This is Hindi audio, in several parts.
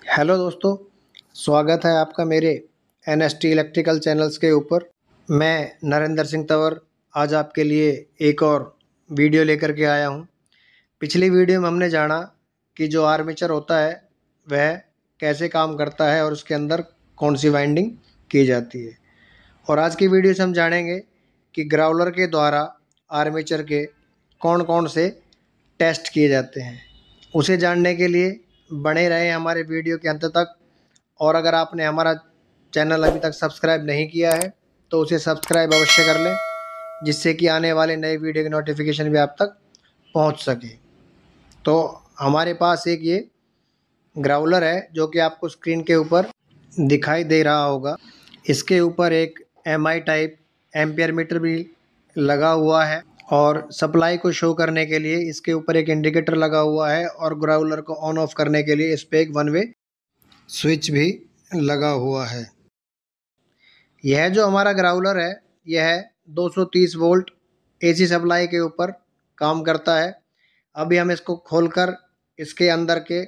हेलो दोस्तों, स्वागत है आपका मेरे एनएसटी इलेक्ट्रिकल चैनल्स के ऊपर। मैं नरेंद्र सिंह तंवर आज आपके लिए एक और वीडियो लेकर के आया हूं। पिछली वीडियो में हमने जाना कि जो आर्मेचर होता है वह कैसे काम करता है और उसके अंदर कौन सी वाइंडिंग की जाती है। और आज की वीडियो से हम जानेंगे कि ग्राउलर के द्वारा आर्मेचर के कौन कौन से टेस्ट किए जाते हैं। उसे जानने के लिए बने रहें हमारे वीडियो के अंत तक। और अगर आपने हमारा चैनल अभी तक सब्सक्राइब नहीं किया है तो उसे सब्सक्राइब अवश्य कर लें, जिससे कि आने वाले नए वीडियो की नोटिफिकेशन भी आप तक पहुंच सके। तो हमारे पास एक ये ग्राउलर है जो कि आपको स्क्रीन के ऊपर दिखाई दे रहा होगा। इसके ऊपर एक एमआई टाइप एम्पियर मीटर भी लगा हुआ है और सप्लाई को शो करने के लिए इसके ऊपर एक इंडिकेटर लगा हुआ है और ग्राउलर को ऑन ऑफ करने के लिए इस पर एक वन वे स्विच भी लगा हुआ है। यह जो हमारा ग्राउलर है यह 230 वोल्ट एसी सप्लाई के ऊपर काम करता है। अभी हम इसको खोलकर इसके अंदर के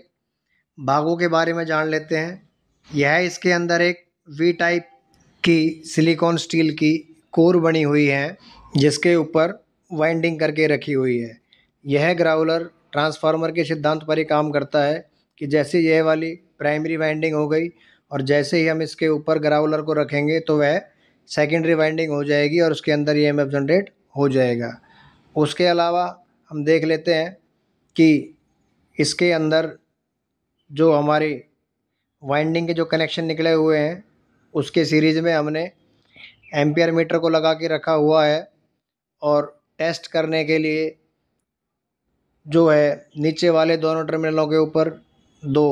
भागों के बारे में जान लेते हैं। यह इसके अंदर एक वी टाइप की सिलिकॉन स्टील की कोर बनी हुई है जिसके ऊपर वाइंडिंग करके रखी हुई है। यह ग्राउलर ट्रांसफार्मर के सिद्धांत पर ही काम करता है कि जैसे यह वाली प्राइमरी वाइंडिंग हो गई और जैसे ही हम इसके ऊपर ग्राउलर को रखेंगे तो वह सेकेंडरी वाइंडिंग हो जाएगी और उसके अंदर ईएमएफ जनरेट हो जाएगा। उसके अलावा हम देख लेते हैं कि इसके अंदर जो हमारे वाइंडिंग के जो कनेक्शन निकले हुए हैं उसके सीरीज़ में हमने एम्पियर मीटर को लगा के रखा हुआ है और टेस्ट करने के लिए जो है नीचे वाले दोनों टर्मिनलों के ऊपर दो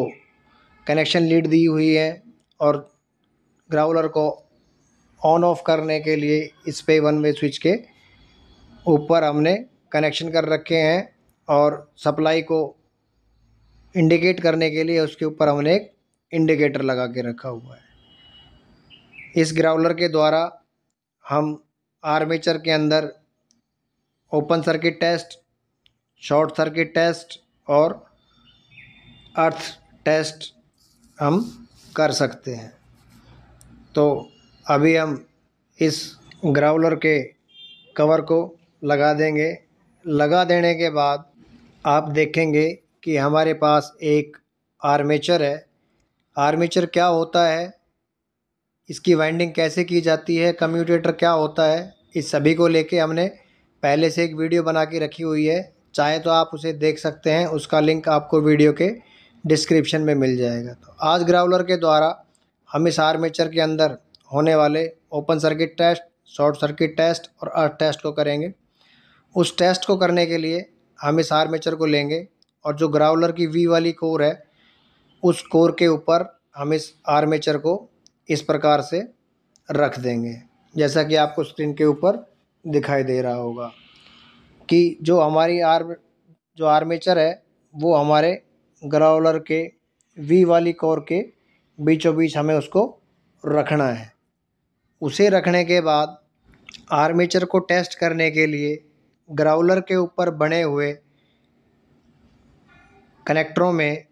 कनेक्शन लीड दी हुई है और ग्राउलर को ऑन ऑफ करने के लिए इस पे वन वे स्विच के ऊपर हमने कनेक्शन कर रखे हैं और सप्लाई को इंडिकेट करने के लिए उसके ऊपर हमने एक इंडिकेटर लगा के रखा हुआ है। इस ग्राउलर के द्वारा हम आर्मेचर के अंदर open circuit test, short circuit test और अर्थ टेस्ट हम कर सकते हैं। तो अभी हम इस ग्राउलर के कवर को लगा देंगे। लगा देने के बाद आप देखेंगे कि हमारे पास एक आर्मेचर है। आर्मेचर क्या होता है, इसकी वाइंडिंग कैसे की जाती है, कम्यूटेटर क्या होता है, इस सभी को लेके हमने पहले से एक वीडियो बना के रखी हुई है। चाहे तो आप उसे देख सकते हैं, उसका लिंक आपको वीडियो के डिस्क्रिप्शन में मिल जाएगा। तो आज ग्राउलर के द्वारा हम इस आर्मेचर के अंदर होने वाले open circuit test, short circuit test और अर्थ टेस्ट को करेंगे। उस टेस्ट को करने के लिए हम इस आर्मेचर को लेंगे और जो ग्राउलर की वी वाली कोर है उस कोर के ऊपर हम इस आर्मेचर को इस प्रकार से रख देंगे, जैसा कि आपको स्क्रीन के ऊपर दिखाई दे रहा होगा कि जो हमारी जो आर्मेचर है वो हमारे ग्राउलर के वी वाली कोर के बीचों बीच हमें उसको रखना है। उसे रखने के बाद आर्मेचर को टेस्ट करने के लिए ग्राउलर के ऊपर बने हुए कनेक्टरों में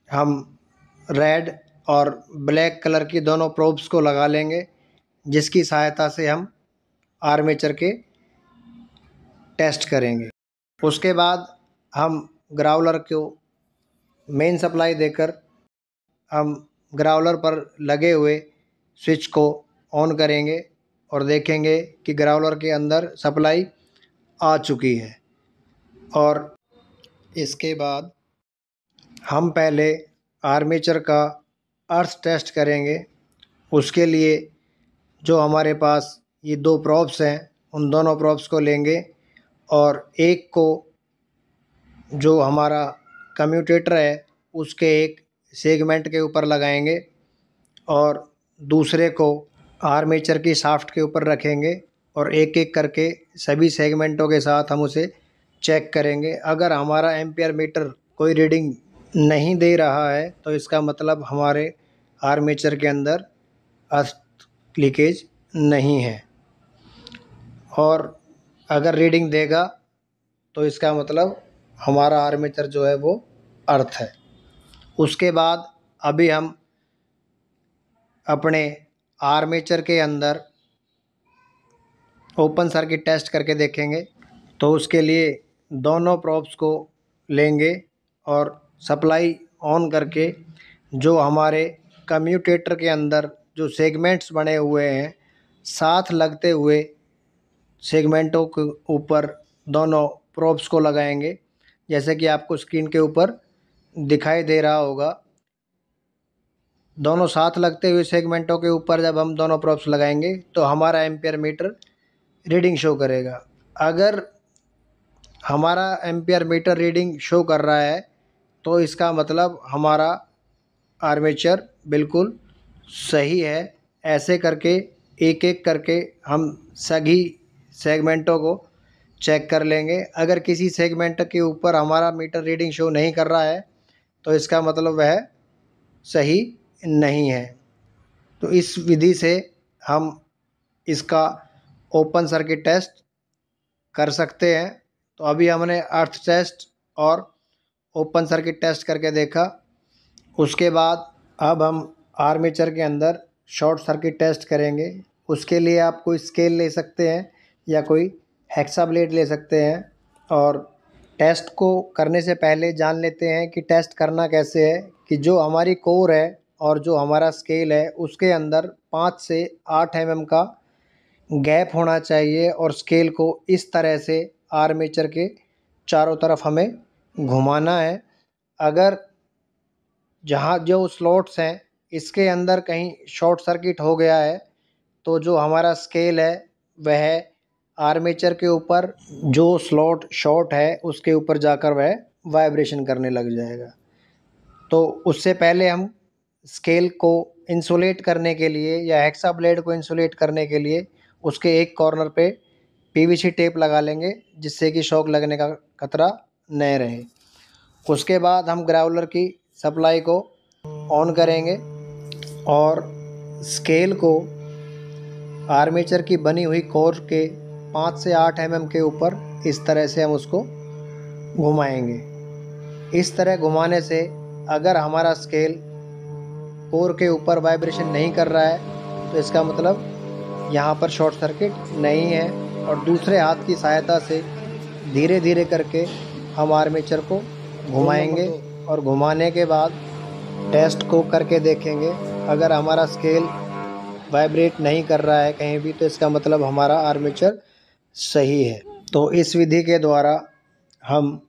हम रेड और ब्लैक कलर की दोनों प्रोब्स को लगा लेंगे, जिसकी सहायता से हम आर्मेचर के टेस्ट करेंगे। उसके बाद हम ग्राउलर को मेन सप्लाई देकर हम ग्राउलर पर लगे हुए स्विच को ऑन करेंगे और देखेंगे कि ग्राउलर के अंदर सप्लाई आ चुकी है। और इसके बाद हम पहले आर्मेचर का अर्थ टेस्ट करेंगे। उसके लिए जो हमारे पास ये दो प्रॉब्स हैं उन दोनों प्रॉब्स को लेंगे और एक को जो हमारा कम्यूटेटर है उसके एक सेगमेंट के ऊपर लगाएंगे और दूसरे को आर्मेचर की शाफ्ट के ऊपर रखेंगे और एक एक करके सभी सेगमेंटों के साथ हम उसे चेक करेंगे। अगर हमारा एम्पियर मीटर कोई रीडिंग नहीं दे रहा है तो इसका मतलब हमारे आर्मेचर के अंदर अर्थ लीकेज नहीं है, और अगर रीडिंग देगा तो इसका मतलब हमारा आर्मेचर जो है वो अर्थ है। उसके बाद अभी हम अपने आर्मेचर के अंदर ओपन सर्किट टेस्ट करके देखेंगे। तो उसके लिए दोनों प्रोब्स को लेंगे और सप्लाई ऑन करके जो हमारे कम्यूटेटर के अंदर जो सेगमेंट्स बने हुए हैं, साथ लगते हुए सेगमेंटों के ऊपर दोनों प्रोब्स को लगाएंगे। जैसे कि आपको स्क्रीन के ऊपर दिखाई दे रहा होगा, दोनों साथ लगते हुए सेगमेंटों के ऊपर जब हम दोनों प्रोब्स लगाएंगे तो हमारा एम्पियर मीटर रीडिंग शो करेगा। अगर हमारा एम्पियर मीटर रीडिंग शो कर रहा है तो इसका मतलब हमारा आर्मेचर बिल्कुल सही है। ऐसे करके एक एक करके हम सभी सेगमेंटों को चेक कर लेंगे। अगर किसी सेगमेंट के ऊपर हमारा मीटर रीडिंग शो नहीं कर रहा है तो इसका मतलब वह सही नहीं है। तो इस विधि से हम इसका ओपन सर्किट टेस्ट कर सकते हैं। तो अभी हमने अर्थ टेस्ट और ओपन सर्किट टेस्ट करके देखा। उसके बाद अब हम आर्मेचर के अंदर शॉर्ट सर्किट टेस्ट करेंगे। उसके लिए आप कोई स्केल ले सकते हैं या कोई हेक्सा ब्लेड ले सकते हैं। और टेस्ट को करने से पहले जान लेते हैं कि टेस्ट करना कैसे है। कि जो हमारी कोर है और जो हमारा स्केल है उसके अंदर 5 से 8 mm का गैप होना चाहिए और स्केल को इस तरह से आर्मेचर के चारों तरफ हमें घुमाना है। अगर जहाँ जो स्लॉट्स हैं इसके अंदर कहीं शॉर्ट सर्किट हो गया है तो जो हमारा स्केल है वह आर्मेचर के ऊपर जो स्लॉट शॉर्ट है उसके ऊपर जाकर वह वाइब्रेशन करने लग जाएगा। तो उससे पहले हम स्केल को इंसुलेट करने के लिए या हेक्सा ब्लेड को इंसुलेट करने के लिए उसके एक कॉर्नर पे पीवीसी टेप लगा लेंगे जिससे कि शॉक लगने का खतरा न रहे। उसके बाद हम ग्राउलर की सप्लाई को ऑन करेंगे और स्केल को आर्मेचर की बनी हुई कोर के 5 से 8 mm के ऊपर इस तरह से हम उसको घुमाएंगे। इस तरह घुमाने से अगर हमारा स्केल कोर के ऊपर वाइब्रेशन नहीं कर रहा है तो इसका मतलब यहाँ पर शॉर्ट सर्किट नहीं है। और दूसरे हाथ की सहायता से धीरे धीरे करके हम आर्मेचर को घुमाएंगे और घुमाने के बाद टेस्ट को करके देखेंगे। अगर हमारा स्केल वाइब्रेट नहीं कर रहा है कहीं भी तो इसका मतलब हमारा आर्मेचर सही है। तो इस विधि के द्वारा हम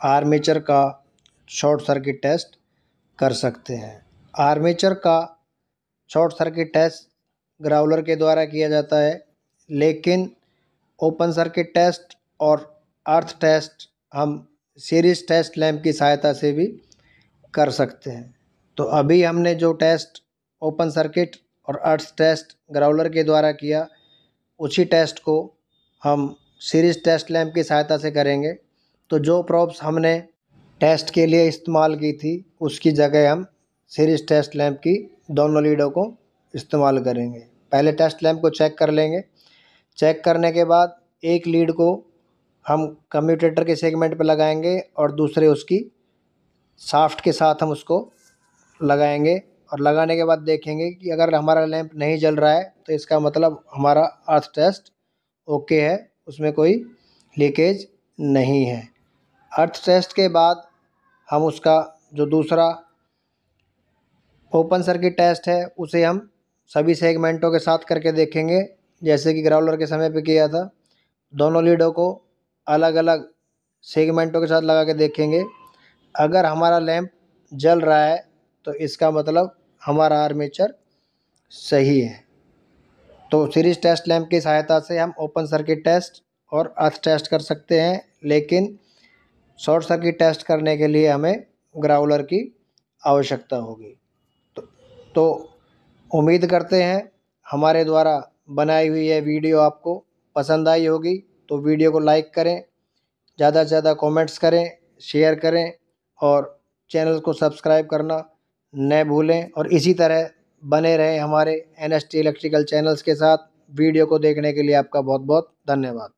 आर्मेचर का शॉर्ट सर्किट टेस्ट कर सकते हैं। आर्मेचर का शॉर्ट सर्किट टेस्ट ग्राउलर के द्वारा किया जाता है, लेकिन ओपन सर्किट टेस्ट और अर्थ टेस्ट हम सीरीज टेस्ट लैंप की सहायता से भी कर सकते हैं। तो अभी हमने जो टेस्ट ओपन सर्किट और अर्थ टेस्ट ग्राउलर के द्वारा किया उसी टेस्ट को हम सीरीज टेस्ट लैंप की सहायता से करेंगे। तो जो प्रॉब्स हमने टेस्ट के लिए इस्तेमाल की थी उसकी जगह हम सीरीज टेस्ट लैंप की दोनों लीडों को इस्तेमाल करेंगे। पहले टेस्ट लैंप को चेक कर लेंगे। चेक करने के बाद एक लीड को हम कम्यूटेटर के सेगमेंट पर लगाएंगे और दूसरे उसकी शाफ्ट के साथ हम उसको लगाएंगे। और लगाने के बाद देखेंगे कि अगर हमारा लैंप नहीं जल रहा है तो इसका मतलब हमारा अर्थ टेस्ट ओके है, उसमें कोई लीकेज नहीं है। अर्थ टेस्ट के बाद हम उसका जो दूसरा ओपन सर्किट टेस्ट है उसे हम सभी सेगमेंटों के साथ करके देखेंगे जैसे कि ग्राउलर के समय पे किया था। दोनों लीडों को अलग अलग सेगमेंटों के साथ लगा के देखेंगे। अगर हमारा लैंप जल रहा है तो इसका मतलब हमारा आर्मेचर सही है। तो सीरीज टेस्ट लैंप की सहायता से हम ओपन सर्किट टेस्ट और अर्थ टेस्ट कर सकते हैं, लेकिन शॉर्ट सर्किट टेस्ट करने के लिए हमें ग्राउलर की आवश्यकता होगी। तो उम्मीद करते हैं हमारे द्वारा बनाई हुई यह वीडियो आपको पसंद आई होगी। तो वीडियो को लाइक करें, ज़्यादा से ज़्यादा कमेंट्स करें, शेयर करें और चैनल को सब्सक्राइब करना न भूलें। और इसी तरह बने रहें हमारे NST इलेक्ट्रिकल चैनल्स के साथ। वीडियो को देखने के लिए आपका बहुत बहुत धन्यवाद।